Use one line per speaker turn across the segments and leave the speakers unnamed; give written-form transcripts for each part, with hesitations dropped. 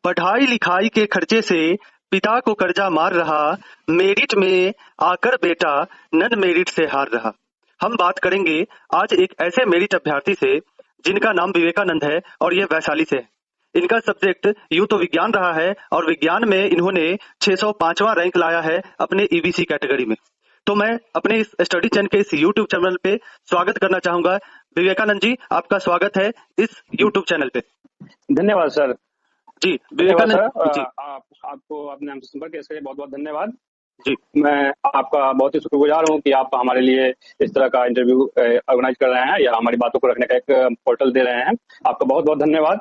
पढ़ाई लिखाई के खर्चे से पिता को कर्जा मार रहा, मेरिट में आकर बेटा नन मेरिट से हार रहा। हम बात करेंगे आज एक ऐसे मेरिट अभ्यर्थी से जिनका नाम विवेकानंद है और ये वैशाली से है। इनका सब्जेक्ट यूं तो विज्ञान रहा है और विज्ञान में इन्होंने 605वां रैंक लाया है अपने ईबीसी कैटेगरी में। तो मैं अपने इस स्टडी चैनल के इस यूट्यूब चैनल पे स्वागत करना चाहूंगा। विवेकानंद जी, आपका स्वागत है इस यूट्यूब चैनल पे।
धन्यवाद सर।
जी विवेकानंद जी,
आपको अपने हमसे संपर्क किए इसके लिए बहुत बहुत धन्यवाद
जी।
मैं आपका बहुत ही शुक्रगुजार हूँ कि आप हमारे लिए इस तरह का इंटरव्यू ऑर्गेनाइज कर रहे हैं या हमारी बातों को रखने का एक पोर्टल दे रहे हैं। आपका बहुत बहुत धन्यवाद।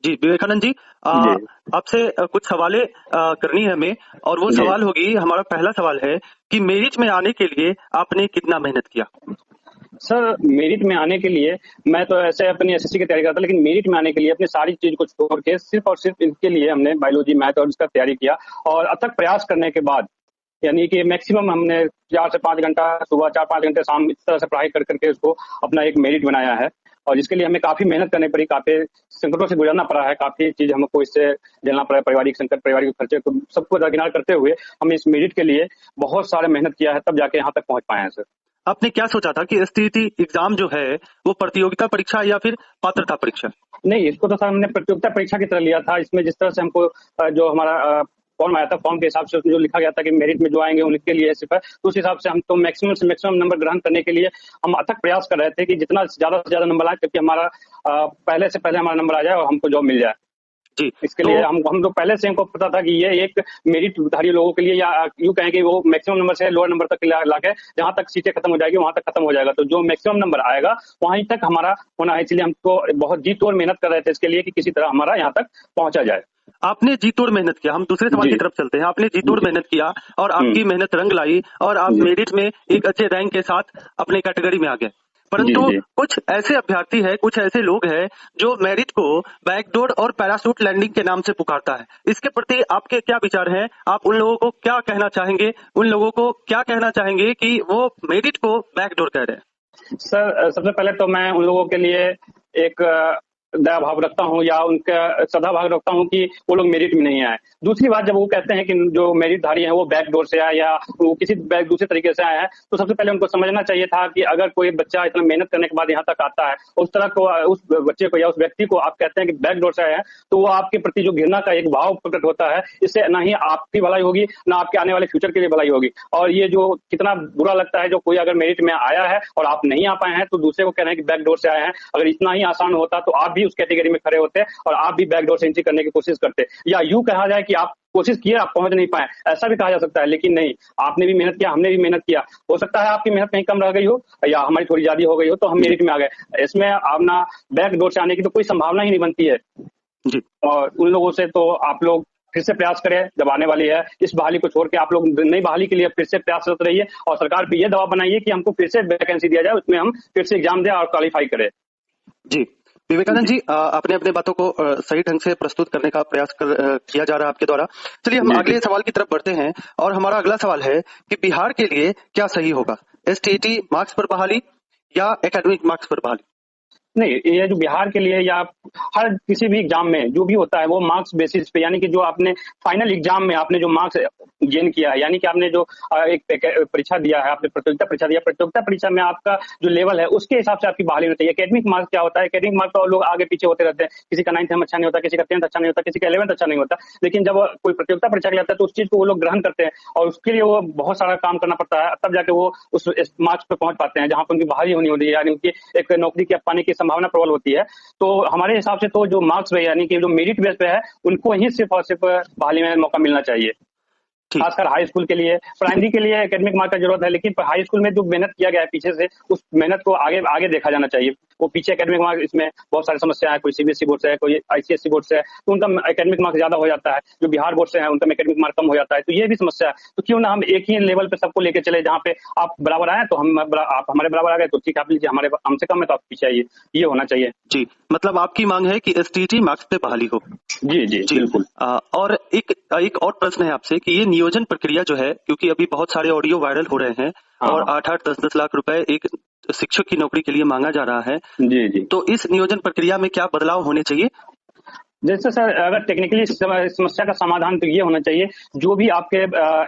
जी विवेकानंद जी, आपसे कुछ सवालें करनी है हमें, और वो सवाल होगी, हमारा पहला सवाल है कि मेरिट में आने के लिए आपने कितना मेहनत किया?
सर, मेरिट में आने के लिए मैं तो ऐसे अपनी एसएससी की तैयारी करता, लेकिन मेरिट में आने के लिए अपनी सारी चीज को छोड़ के सिर्फ और सिर्फ इनके लिए हमने बायोलॉजी, मैथ और इसका तैयारी किया। और अथक प्रयास करने के बाद यानी कि मैक्सिमम हमने 4 से 5 घंटा सुबह, 4-5 घंटे शाम, इस तरह से पढ़ाई कर करके उसको अपना एक मेरिट बनाया है। और जिसके लिए हमें काफी मेहनत करनी पड़ी, काफी संकटों से गुजरना पड़ा है, काफी चीज हमको इससे झेलना पड़ा, पारिवारिक संकट, पारिवारिक खर्चे को सबको दरकिनार करते हुए हमने इस मेरिट के लिए बहुत सारे मेहनत किया है, तब जाके यहाँ तक पहुंच पाए हैं सर।
आपने क्या सोचा था कि एसटीईटी एग्जाम जो है वो प्रतियोगिता परीक्षा या फिर पात्रता परीक्षा? नहीं,
इसको तो सर हमने प्रतियोगिता परीक्षा की तरह लिया था। इसमें जिस तरह से हमको जो हमारा फॉर्म आया था, फॉर्म के हिसाब से उसमें जो लिखा गया था कि मेरिट में जो आएंगे उनके लिए सिर्फ है, तो उस हिसाब से हम तो मैक्सिमम से मैक्सिमम नंबर ग्रहण करने के लिए हम अथक प्रयास कर रहे थे कि जितना ज्यादा से ज्यादा नंबर आए, क्योंकि हमारा पहले से पहले हमारा नंबर आ जाए और हमको जॉब मिल जाए।
जी,
इसके लिए हम लोग पहले से हमको पता था कि ये एक मेरिटधारी लोगों के लिए, या यूं कहें कि वो मैक्सिमम नंबर से लोअर नंबर तक लाके जहां तक सीटें खत्म हो जाएगी वहां तक खत्म हो जाएगा, तो जो मैक्सिमम नंबर आएगा वहीं तक हमारा होना है। इसलिए हमको बहुत जी तोड़ मेहनत कर रहे थे इसके लिए कि किसी तरह हमारा यहाँ तक पहुंचा जाए।
आपने जी तोड़ मेहनत किया। हम दूसरे सवाल की तरफ चलते हैं। आपने जी तोड़ मेहनत किया और आपकी मेहनत रंग लाई और आप मेरिट में एक अच्छे रैंक के साथ अपने कैटेगरी में आ गए। परंतु कुछ ऐसे अभ्यर्थी है, कुछ ऐसे लोग हैं जो मेरिट को बैकडोर और पैराशूट लैंडिंग के नाम से पुकारता है। इसके प्रति आपके क्या विचार हैं? आप उन लोगों को क्या कहना चाहेंगे? उन लोगों को क्या कहना चाहेंगे कि वो मेरिट को बैकडोर कह रहे हैं?
सर, सबसे पहले तो मैं उन लोगों के लिए एक दया भाव रखता हूँ या उनका सदा भाव रखता हूँ कि वो लोग मेरिट में नहीं आए। दूसरी बात, जब वो कहते हैं कि जो मेरिटधारी है वो बैकडोर से आए या वो किसी दूसरे तरीके से आए हैं, तो सबसे पहले उनको समझना चाहिए था कि अगर कोई बच्चा इतना मेहनत करने के बाद यहाँ तक आता है, उस तरह को उस बच्चे को या उस व्यक्ति को आप कहते हैं कि बैकडोर से आए हैं, तो वो आपके प्रति जो घृणा का एक भाव प्रकट होता है, इससे ना ही आपकी भलाई होगी ना आपके आने वाले फ्यूचर के लिए भलाई होगी। और ये जो कितना बुरा लगता है, जो कोई अगर मेरिट में आया है और आप नहीं आ पाए हैं तो दूसरे को कह रहे हैं कि बैकडोर से आए हैं। अगर इतना ही आसान होता तो आप भी उस कैटेगरी में खड़े होते और आप भी बैकडोर से एंट्री करने की कोशिश करते, या यूं कहा जाए कि आप कोशिश किए, आप पहुंच नहीं पाए, ऐसा भी कहा जा सकता है। लेकिन नहीं, आपने भी मेहनत किया, हमने भी मेहनत किया। हो सकता है आपकी मेहनत कहीं कम रह गई हो या हमारी थोड़ी ज्यादा हो गई हो, तो हम मेरिट में आ गए। इसमें अपना बैकडोर से आने की तो कोई संभावना ही नहीं बनती है जी। और उन लोगों से तो आप लोग फिर से प्रयास करें, जब आने वाली है इस बहाली को छोड़ के आप लोग नई बहाली के लिए फिर से प्रयासरत रहिए और सरकार पे ये दबाव बनाइए कि हमको फिर से वैकेंसी दिया जाए, उसमें हम फिर से एग्जाम दें और क्वालिफाई करें।
जी विवेकानंद जी, आपने अपने बातों को सही ढंग से प्रस्तुत करने का प्रयास किया जा रहा है आपके द्वारा। चलिए हम अगले सवाल की तरफ बढ़ते हैं और हमारा अगला सवाल है कि बिहार के लिए क्या सही होगा, एसटीईटी मार्क्स पर बहाली या एकेडमिक मार्क्स पर बहाली?
नहीं, ये जो बिहार के लिए या हर किसी भी एग्जाम में जो भी होता है वो मार्क्स बेसिस पे, यानी कि जो आपने फाइनल एग्जाम में आपने जो मार्क्स गेन किया है, यानी कि आपने जो एक परीक्षा दिया है, आपने प्रतियोगिता परीक्षा दिया, प्रतियोगिता परीक्षा में आपका जो लेवल है उसके हिसाब से आपकी बहाली होनी चाहिए। एकेडमिक मार्क्स क्या होता है? एकेडमिक मार्क्स तो लोग आगे पीछे होते रहते हैं, किसी का 9th अच्छा नहीं होता, किसी का 10th अच्छा नहीं होता, किसी का 11th अच्छा नहीं होता, लेकिन जब कोई प्रतियोगिता परीक्षा लेता है तो उस चीज को वो लोग ग्रहण करते हैं और उसके लिए वो बहुत सारा काम करना पड़ता है, तब जाके वो उस मार्क्स पे पहुंच पाते हैं जहां पर उनकी बहाली होनी होती है, यानी उनकी एक नौकरी की पाने की संभावना प्रबल होती है। तो हमारे हिसाब से तो जो मार्क्स पे, यानी कि जो मेरिट बेस पे है, उनको ही सिर्फ और सिर्फ बहाली में मौका मिलना चाहिए। खासकर हाई स्कूल के लिए, प्राइमरी के लिए एकेडमिक मार्क का जरूरत है, लेकिन हाई स्कूल में जो मेहनत किया गया है पीछे से, उस मेहनत को आगे आगे देखा जाना चाहिए। वो पीछे एकेडमिक मार्क, इसमें बहुत सारी समस्या है, कोई सीबीएसई बोर्ड से है, कोई आईसीएसई बोर्ड से है, तो उनका एकेडमिक मार्क ज्यादा हो जाता है, जो बिहार बोर्ड से है उनका एकेडमिक मार्क कम हो जाता है, तो ये भी समस्या है। तो क्यों ना हम एक ही लेवल पे सबको लेके चले, जहाँ पे आप बराबर आए तो आप हमारे बराबर आ गए तो ठीक है, आप लीजिए, हमारे हमसे कम है तो आप पीछे आइए, ये होना चाहिए
जी। मतलब आपकी मांग है कि एसटीईटी मार्क्स पे बहाली हो?
जी जी बिल्कुल।
और एक और प्रश्न है आपसे कि ये नियोजन प्रक्रिया जो है, क्योंकि अभी बहुत सारे ऑडियो वायरल हो रहे हैं और 8-8, 10-10 लाख रुपए एक शिक्षक की नौकरी के लिए मांगा जा रहा है जी जी, तो इस नियोजन प्रक्रिया में क्या बदलाव होने चाहिए?
जैसे सर अगर टेक्निकली समस्या का समाधान तो ये होना चाहिए, जो भी आपके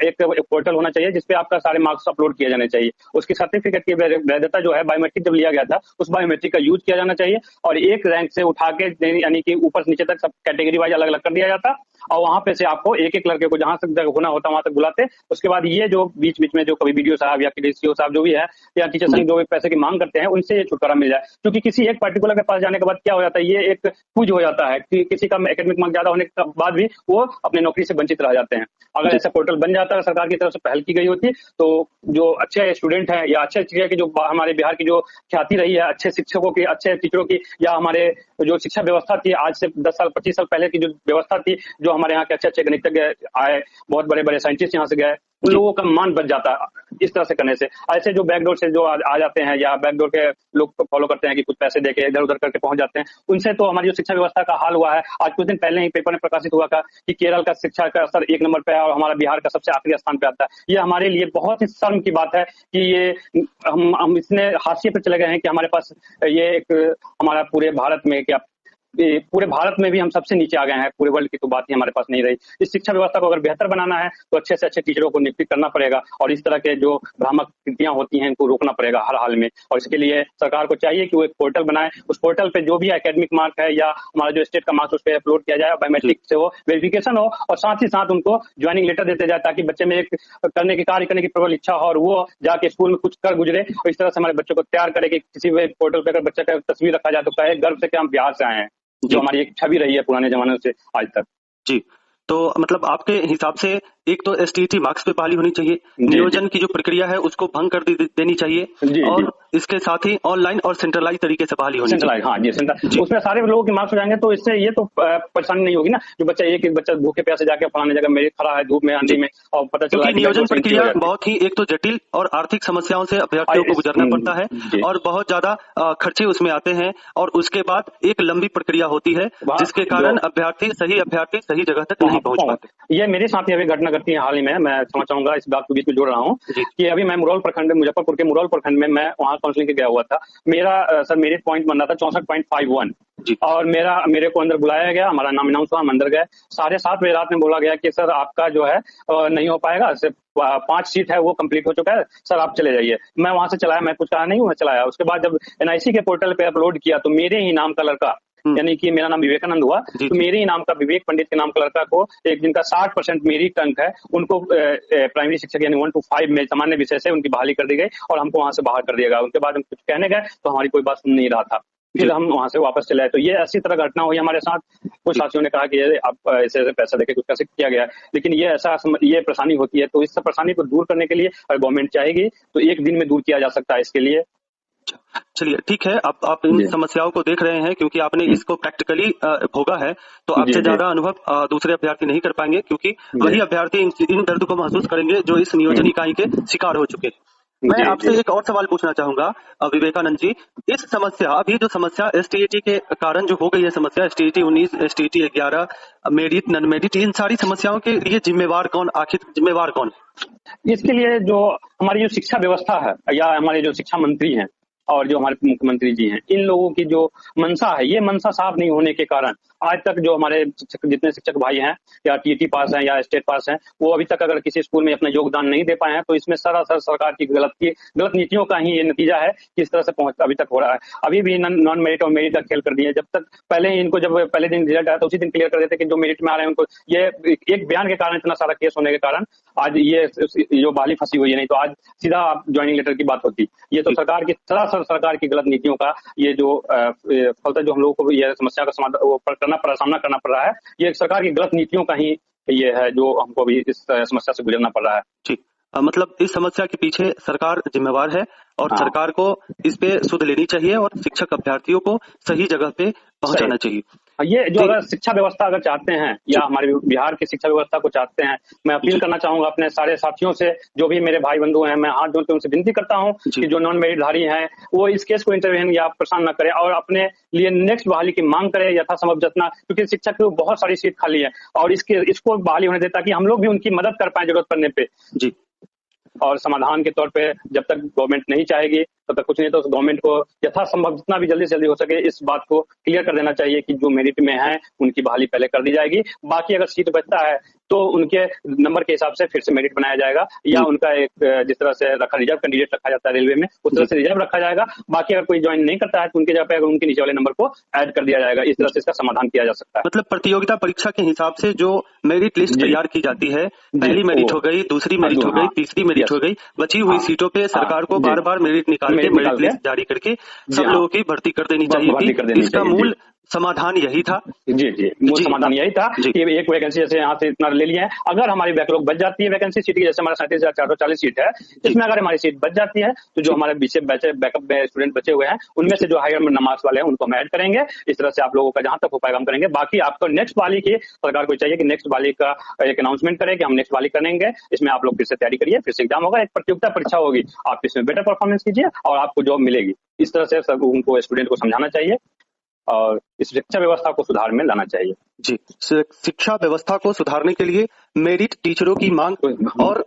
एक पोर्टल होना चाहिए जिसपे आपका सारे मार्क्स अपलोड किए जाने चाहिए। उसकी सर्टिफिकेट की वैधता जो है बायोमेट्रिक जब लिया गया था उस बायोमेट्रिक का यूज किया जाना चाहिए और एक रैंक से उठा के यानी कि ऊपर से नीचे तक सब कैटेगरी वाइज अलग अलग कर दिया जाता और वहां पे से आपको एक एक लड़के को जहां तक होना होता वहां तक बुलाते। उसके बाद ये जो बीच बीच में जो कभी बीडीओ साहब या सीओ साहब जो भी है या टीचर संघ जो भी पैसे की मांग करते हैं उनसे ये छुटकारा मिल जाए, क्योंकि किसी एक पर्टिकुलर के पास जाने के बाद क्या हो जाता है, ये एक पूज हो जाता है कि किसी का एकेडमिक मार्क ज्यादा होने के बाद भी वो अपने नौकरी से वंचित रह जाते हैं। अगर ऐसा पोर्टल बन जाता है, सरकार की तरफ से पहल की गई होती, तो जो अच्छे स्टूडेंट हैं या अच्छे शिक्षा की जो हमारे बिहार की जो ख्याति रही है, अच्छे शिक्षकों की, अच्छे टीचरों की, या हमारे जो शिक्षा व्यवस्था थी आज से 10 साल 25 साल पहले की जो व्यवस्था थी, जो हमारे यहाँ के अच्छे अच्छे गणितज्ञ आए, बहुत बड़े बड़े साइंटिस्ट यहाँ से गए, उन लोगों का मान बच जाता है इस तरह से करने से। ऐसे जो बैकडोर से जो आ जाते हैं या बैकडोर के लोग फॉलो करते हैं कि कुछ पैसे देके इधर उधर करके पहुंच जाते हैं, उनसे तो हमारी जो शिक्षा व्यवस्था का हाल हुआ है। आज कुछ दिन पहले ही पेपर में प्रकाशित हुआ था कि केरल का शिक्षा का स्तर 1 नंबर पे है और हमारा बिहार का सबसे आखिरी स्थान पे आता है। ये हमारे लिए बहुत ही शर्म की बात है कि ये हम इतने हाशिए पे चले गए हैं कि हमारे पास ये एक हमारा पूरे भारत में क्या पूरे भारत में भी हम सबसे नीचे आ गए हैं, पूरे वर्ल्ड की तो बात ही हमारे पास नहीं रही। इस शिक्षा व्यवस्था को अगर बेहतर बनाना है तो अच्छे से अच्छे टीचरों को नियुक्त करना पड़ेगा और इस तरह के जो भ्रामक कृतियां होती हैं इनको रोकना पड़ेगा हर हाल में। और इसके लिए सरकार को चाहिए कि वो एक पोर्टल बनाए, उस पोर्टल पे जो भी एकेडमिक मार्क है या हमारा जो स्टेट का मार्क्स उस पर अपलोड किया जाए, बायोमेट्रिक से हो वेरिफिकेशन हो और साथ ही साथ उनको ज्वाइनिंग लेटर देते जाए ताकि बच्चे में एक करने की कार्य करने की प्रबल इच्छा हो और वो जाके स्कूल में कुछ कर गुजरे और इस तरह से हमारे बच्चों को तैयार करे कि किसी भी पोर्टल पे अगर बच्चे का तस्वीर रखा जाए तो कहे गर्व से कि हम बिहार से आए हैं, जो हमारी एक छवि रही है पुराने जमाने से आज तक।
जी, तो मतलब आपके हिसाब से एक तो एसटीईटी मार्क्स पे बहाली होनी चाहिए, नियोजन की जो प्रक्रिया है उसको भंग कर देनी चाहिए और इसके साथ ही ऑनलाइन और सेंट्रलाइज तरीके से बहाली होनी चाहिए।
हाँ जी, उसमें सारे लोगों के मार्क्स हो जाएंगे तो इससे ये तो परेशानी नहीं होगी ना, जो बच्चा एक बच्चा भूखे प्यासे जाके फलाने जगह में खड़ा है धूप में आंधी में और पता चला
नियोजन प्रक्रिया बहुत ही एक तो जटिल और आर्थिक समस्याओं से अभ्यर्थियों को गुजरना पड़ता है और बहुत ज्यादा खर्चे उसमें आते हैं और उसके बाद एक लंबी प्रक्रिया होती है जिसके कारण अभ्यर्थी सही जगह तक नहीं पहुंच पाते।
ये मेरे साथ ही अभी घटना घटती है हाल ही में, मैं समझ चाहूंगा इस बात को बीच में जोड़ रहा हूँ कि अभी मैं मुरौल प्रखंड में मुजफ्फरपुर के मुरौल प्रखंड में मैं वहाँ काउंसलिंग के गया हुआ था। मेरा सर मेरिट पॉइंट बन रहा था 64.51 और मेरे को अंदर बुलाया गया, हमारा नाम अनाउंस हुआ, हम अंदर गए। 7:30 बजे रात में बोला गया कि सर आपका जो है नहीं हो पाएगा, सिर्फ 5 सीट है वो कंप्लीट हो चुका है, सर आप चले जाइए। मैं वहां से चलाया, मैं कुछ कहा नहीं हूँ, मैं चलाया। उसके बाद जब एनआईसी के पोर्टल पे अपलोड किया तो मेरे ही नाम का लड़का, यानी कि मेरा नाम विवेकानंद हुआ, तो मेरे ही नाम का विवेक पंडित के नाम का लड़का को एक जिनका 60% मेरिट अंक है उनको प्राइमरी शिक्षक यानी 1 to 5 में सामान्य विषय से उनकी बहाली कर दी गई और हमको वहां से बाहर कर दिया गया। उनके बाद हम कुछ कहने गए तो हमारी कोई बात सुन नहीं रहा था, फिर हम वहां से वापस चले आए। तो ये ऐसी तरह घटना हुई हमारे साथ। कुछ साथियों ने कहा कि आप ऐसे पैसा देके कुछ कैसे किया गया, लेकिन ये ये परेशानी होती है। तो इस परेशानी को दूर करने के लिए गवर्नमेंट चाहेगी तो एक दिन में दूर किया जा सकता है इसके लिए।
चलिए ठीक है, आप इन समस्याओं को देख रहे हैं क्योंकि आपने इसको प्रैक्टिकली भोगा है, तो आपसे ज्यादा अनुभव दूसरे अभ्यर्थी नहीं कर पाएंगे क्योंकि वही अभ्यर्थी इन दर्द को महसूस करेंगे जो इस नियोजन इकाई के शिकार हो चुके हैं। मैं आपसे एक और सवाल पूछना चाहूंगा विवेकानंद जी, इस समस्या अभी जो समस्या एसटीईटी के कारण जो हो गई है समस्या, STET 19, STET 11, merit non merit, इन सारी समस्याओं के लिए जिम्मेवार कौन, आखिर जिम्मेवार कौन?
इसके लिए जो हमारी जो शिक्षा व्यवस्था है या हमारे जो शिक्षा मंत्री हैं और जो हमारे मुख्यमंत्री जी हैं, इन लोगों की जो मंशा है, ये मंशा साफ नहीं होने के कारण आज तक जो हमारे जितने शिक्षक भाई हैं या टीटी पास हैं या स्टेट पास हैं, वो अभी तक अगर किसी स्कूल में अपना योगदान नहीं दे पाए हैं तो इसमें सरासर सरकार की गलत नीतियों का ही ये नतीजा है कि इस तरह से पहुंच अभी तक हो रहा है। अभी भी नॉन मेरिट और मेरिट का खेल कर दिए। जब तक पहले इनको जब पहले दिन रिजल्ट आया तो उसी दिन क्लियर कर देते कि जो मेरिट में आ रहे हैं उनको, ये एक बयान के कारण इतना सारा केस होने के कारण आज ये जो बहाली फंसी हुई है, नहीं तो आज सीधा ज्वाइनिंग लेटर की बात होती। ये तो सरकार की गलत नीतियों का ये जो फलता जो हम लोगों को ये समस्या का सामना करना पड़ रहा है, ये सरकार की गलत नीतियों का ही ये है जो हमको भी इस समस्या से गुजरना पड़ रहा है।
ठीक, मतलब इस समस्या के पीछे सरकार जिम्मेवार है और सरकार को इस पे सुध लेनी चाहिए और शिक्षक अभ्यर्थियों को सही जगह पे पहुंचाना चाहिए।
ये जो अगर शिक्षा व्यवस्था अगर चाहते हैं या हमारे बिहार की शिक्षा व्यवस्था को चाहते हैं, मैं अपील करना चाहूंगा अपने सारे साथियों से, जो भी मेरे भाई बंधु हैं, मैं हाथ जोड़ के उनसे विनती करता हूं कि जो नॉन मेरिटधारी हैं वो इस केस को इंटरवेन या परेशान न करें और अपने लिए नेक्स्ट बहाली की मांग करें यथासंभव जितना, क्योंकि शिक्षक की बहुत सारी सीट खाली है और इसको बहाली होने दे ताकि हम लोग भी उनकी मदद कर पाए जरूरत पड़ने पे। जी, और समाधान के तौर पे जब तक गवर्नमेंट नहीं चाहेगी तब तक कुछ नहीं। तो गवर्नमेंट को यथासंभव जितना भी जल्दी से जल्दी हो सके इस बात को क्लियर कर देना चाहिए कि जो मेरिट में है उनकी बहाली पहले कर दी जाएगी। बाकी अगर सीट बचता है तो उनके नंबर के हिसाब से फिर से मेरिट बनाया जाएगा, या उनका एक जिस तरह से रिजर्व कैंडिडेट रखा जाता है रेलवे में, उस तरह से रिजर्व रखा जाएगा। बाकी अगर कोई ज्वाइन नहीं करता है तो उनके जगह पे उनके नीचे वाले नंबर को ऐड कर दिया जाएगा। इस तरह से इसका समाधान किया जा सकता है।
मतलब प्रतियोगिता परीक्षा के हिसाब से जो मेरिट लिस्ट तैयार की जाती है, पहली मेरिट हो गई, दूसरी मेरिट हो गई, तीसरी मेरिट हो गई, बची हुई सीटों पे सरकार को बार बार मेरिट निकाल के मेरिट लिस्ट जारी करके सब लोगों की भर्ती कर देनी चाहिए थी। इसका मूल समाधान यही था।
जी मूल समाधान यही था कि एक वैकेंसी जैसे यहाँ से इतना ले लिए हैं, अगर हमारी बैकलॉग बच जाती है वैकेंसी सीट की, जैसे हमारा 37,440 सीट है, इसमें अगर हमारी सीट बच जाती है तो जो हमारे पीछे बैकअप स्टूडेंट बचे हुए हैं उनमें से जो हायर मार्क्स वाले हैं उनको हम ऐड करेंगे। इस तरह से आप लोगों का जहां तक हो पाएगा हम करेंगे। बाकी आपको नेक्स्ट वाली की सरकार को चाहिए कि नेक्स्ट वाली का एक अनाउंसमेंट करे कि हम नेक्स्ट वाली करेंगे। इसमें आप लोग फिर से तैयारी करिए, फिर से एग्जाम होगा, एक प्रतियोगिता परीक्षा होगी, आप इसमें बेटर परफॉर्मेंस कीजिए और आपको जॉब मिलेगी। इस तरह से सब उनको स्टूडेंट को समझाना चाहिए और इस शिक्षा व्यवस्था को सुधार में लाना चाहिए।
जी, शिक्षा व्यवस्था को सुधारने के लिए मेरिट टीचरों की मांग और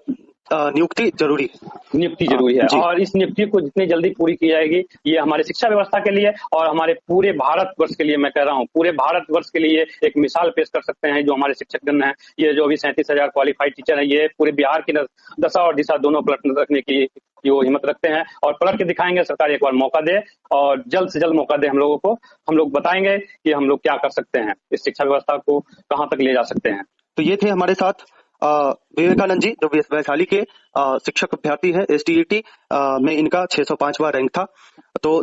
नियुक्ति जरूरी है
और इस नियुक्ति को जितनी जल्दी पूरी की जाएगी ये हमारे शिक्षा व्यवस्था के लिए और हमारे पूरे भारतवर्ष के लिए, मैं कह रहा हूँ पूरे भारतवर्ष के लिए एक मिसाल पेश कर सकते हैं। जो हमारे शिक्षकगण हैं, ये जो अभी 37,000 क्वालिफाइड टीचर हैं, ये पूरे बिहार की दशा और दिशा दोनों पलट रखने की वो हिम्मत रखते हैं और पलट के दिखाएंगे। सरकार एक बार मौका दे और जल्द से जल्द मौका दे हम लोगों को, हम लोग बताएंगे कि हम लोग क्या कर सकते हैं, इस शिक्षा व्यवस्था को कहाँ तक ले जा सकते हैं।
तो ये थे हमारे साथ विवेकानंद जी, जो वैशाली के शिक्षक अभ्यर्थी है। STET में इनका 605वां रैंक था। तो